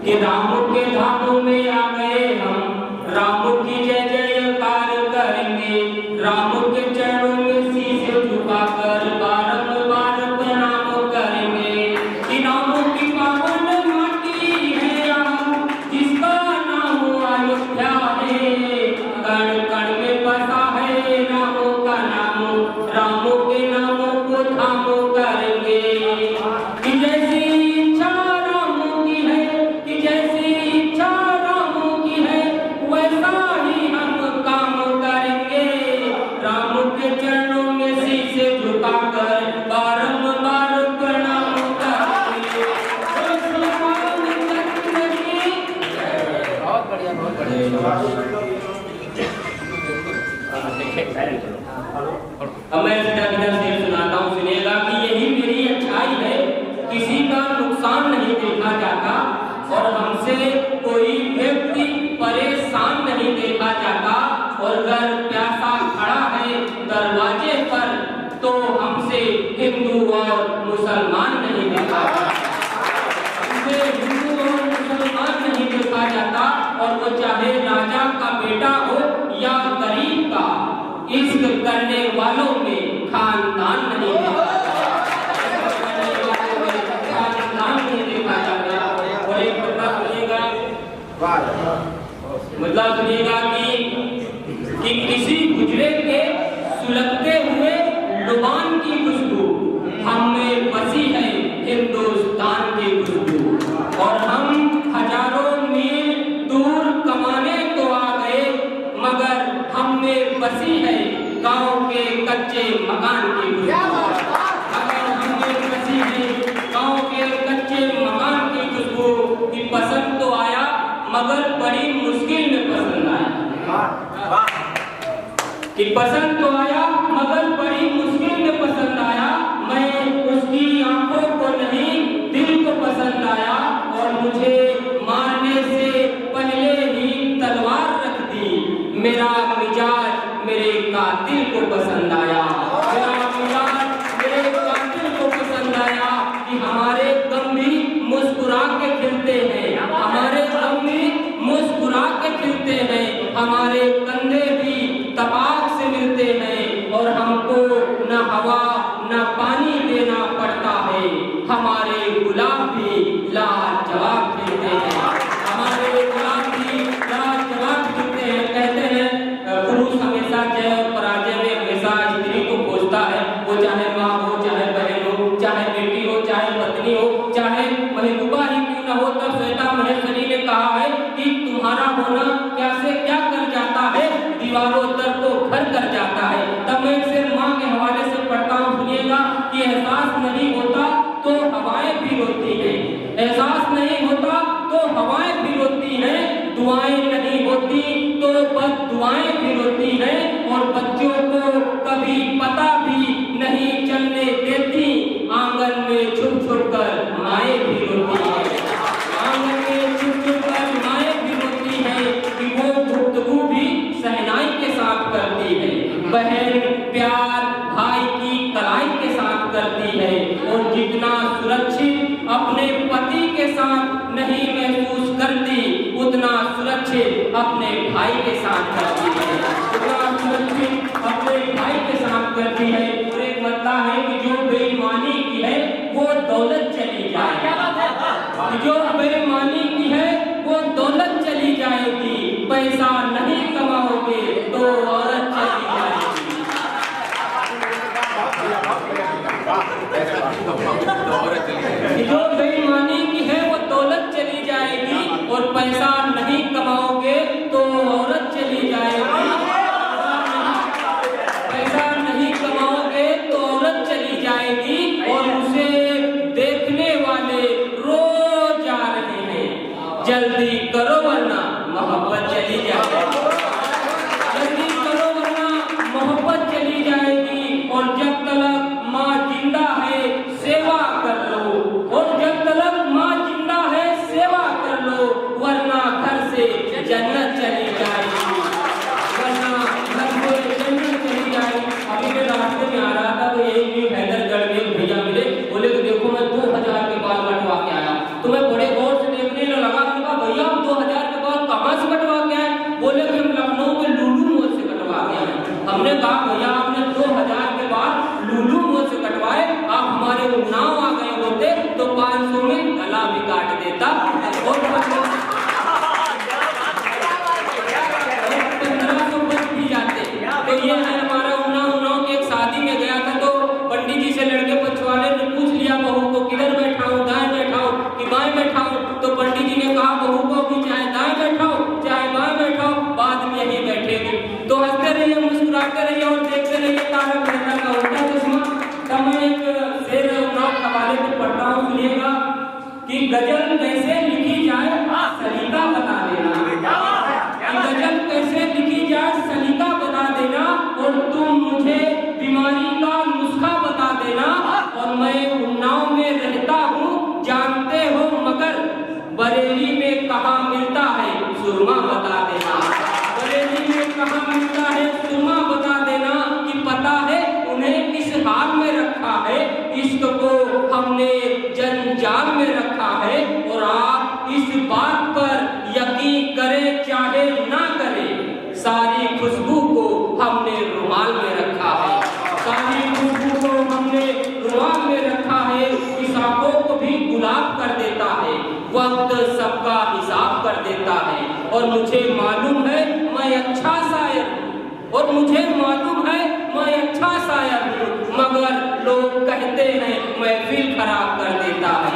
कि राम के धामों में आ गए हम, राम की जय जयकार करेंगे, राम के चरणों में शीश झुकाकर बारंबार प्रणाम करेंगे। कि राम की पावन माटी है यहाँ, जिसका नाम अयोध्या है, कण कण में बसा है राम का नाम, राम के नामों को धाम करेंगे। कि जैसी इच्छा राम की है, कि जैसी इच्छा राम की है, वैसा ही हम काम करेंगे। राम के चरणों में शीश झुकाकर बारंबार प्रणाम करेंगे। बहुत बढ़िया, बहुत बढ़िया। अब मैं सीधा शेर सुनाता हूँ, सुनिएगा कि यही मेरी अच्छाई है, किसी का नुकसान नहीं देखा जाता और हमसे कोई व्यक्ति परेशान नहीं देखा जाता। और अगर प्यासा खड़ा है दरवाजे पर तो हमसे हिंदू और मुसलमान नहीं देखा जाता, हमसे हिंदू और मुसलमान नहीं देखा जाता। और वो चाहे राजा का बेटा हो या गरीब का, इश्क करने वालों में खानदान नहीं देखा जाता, खानदान नहीं देखा जाता। और एक मतलब सुनिएगा, मतलब सुनिएगा कि किसी गुजरे के सुलगते हुए लुबान की खुशबू हम में बसी है हिंदुस्तान की खुशबू। और हम हजारों मील दूर कमाने तो आ गए, मगर हम में बसी है गांव के कच्चे मकान की खुशबू। अगर हम में बसी है गांव के कच्चे मकान की खुशबू। कि पसंद तो आया मगर बड़ी मुश्किल में पसंद आया, कि पसंद तो आया मगर बड़ी मुश्किल में पसंद आया। मैं उसकी आंखों को नहीं दिल को पसंद आया, और मुझे मारने से पहले ही तलवार रख दी। मेरा मिजाज मेरे कातिल को पसंद आया, मेरा मिजाज मेरे कातिल को पसंद आया। कि हमारे गम भी मुस्कुरा के खिलते हैं, हमारे गम भी मुस्कुरा के खिलते हैं, हमारे कंधे भी तपाक से मिलते हैं। और हमको न हवा न पानी देना पड़ता है, हमारे गुलाब भी लाजवाब खिलते हैं, हमारे गुलाब भी लाजवाब खिलते हैं। कहते हैं पुरुष हमेशा जय और पराजय में हमेशा स्त्री को खोजता है, वो चाहे माँ हो, चाहे बहन हो, चाहे बेटी हो, चाहे पत्नी हो, चाहे महबूबा ही क्यों न हो। तब श्वेता महेश्वरी ने कहा है कि तुम्हारा होना क्या से क्या कर जाता है, दीवारों दर को घर कर जाता है। तब मैं इसे माँ के हवाले से पढ़ता हूँ, सुनिएगा कि एहसास नहीं होता तो हवाएं भी रोती हैं, एहसास नहीं होता तो हवाएं भी रोती हैं, दुआएं नहीं होती तो बस दुआएं भी रोती हैं। और बच्चों को कभी पता भी नहीं चलने देती, आंगन में छुप छुप कर माएँ भी रोती हैं, आंगन में छुप छुप कर माएँ भी रोती हैं। कि वो गुफ्तगू भी सहनाई के साथ करती है, बहन प्यार भाई की कलाई के साथ करती है। और जितना सुरक्षित अपने पति के साथ नहीं महसूस करती, उतना सुरक्षित अपने भाई के साथ करती है, उतना सुरक्षित अपने भाई के साथ करती है। और एक मतलब है कि जो बेईमानी की है वो दौलत चली जाएगी, जो बेईमानी की है वो दौलत चली जाएगी, पैसा नहीं कमाओगे तो औरत चली जाएगी। जो बेईमानी की है वो दौलत चली जाएगी, और पैसा नहीं कमाओगे तो औरत चली जाएगी, पैसा नहीं कमाओगे तो औरत चली जाएगी। और उसे देखने वाले रोज जा रहे हैं, जल्दी करो वरना मोहब्बत चली जाएगी, जल्दी करो वरना मोहब्बत चली जाएगी। और जब तक माँ जिंदा है सेवा कर लो, और जब तक माँ जिंदा है सेवा कर लो, वरना घर से जन्नत चली जाएगी, वरना घर से जन्नत चली जाएगी। अभी मैं रास्ते में आ रहा था तो यही हैदरगढ़ में एक भैया मिले, बोले कि देखो मैं 2000 के बाल कटवा के आया। तो मैं बड़े गौर से देखने लगा गला भी काट देता और 1500 बच भी जाते। तो ये है हमारा उन्नाव की एक शादी में गया था, तो पंडित जी से लड़के पछवाड़े ने पूछ लिया बहू को किधर बैठाऊं, दाएं बैठाऊं कि बाएं बैठाऊं। तो पंडित जी ने कहा बहू को भी चाहे दाएं बैठाओ चाहे बाएं बैठाओ, बाद में यही बैठेगी। तो हंसते रहिए, मुस्कुराते रहिए और देखते रहिए तारक मेहता का उल्टा चश्मा। तब मैं एक शेर उन्नाव हवाले पे पढ़ता हूँ, सुनिएगा कि गजल कैसे लिखी जाए सलीका बता देना, गजल कैसे लिखी जाए सलीका बता देना, और तुम मुझे बीमारी का नुस्खा बता देना। और मैं उन्नाव में रहता हूँ जानते हो, मगर बरेली में कहाँ मिलता है सुरमा बता देना, बरेली में कहाँ मिलता है सुरमा बता देना, कि पता है उन्हें किस हाल में रखा है, इश्क को हमने जंजाल में रखा है। और आप इस बात पर यकीन करें चाहे ना करें, सारी खुशबू को हमने रुमाल में रखा है, सारी खुशबू को हमने रुमाल में रखा है। इस आंखों को भी गुलाब कर देता है, वक्त सबका हिसाब कर देता है। और मुझे मालूम है मैं अच्छा शायर हूँ, और मुझे मालूम है मैं अच्छा शायर हूँ, मगर लोग कहते हैं महफिल खराब कर देता है,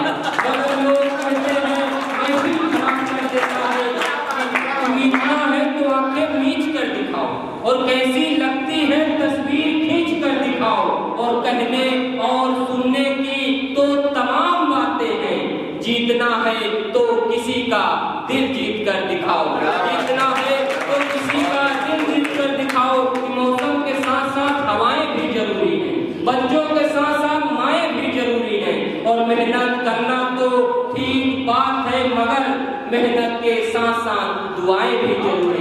मगर लोग कहते हैं महफिल खराब कर देता है। मीठा है तो आंखें मीच कर दिखाओ, और कैसी लगती है तस्वीर खींच कर दिखाओ, और कहने और सुनने की तो तमाम बातें हैं, जीतना है तो किसी का दिल जीत कर दिखाओ, जीतना है तो किसी का दिल जीत कर दिखाओ। मौसम के साथ साथ हवाएं भी जरूरी हैं, बच्चों के साथ साथ माएँ भी जरूरी हैं, और मेहनत करना तो ठीक बात है, मगर मेहनत के साथ साथ दुआएं भी जरूरी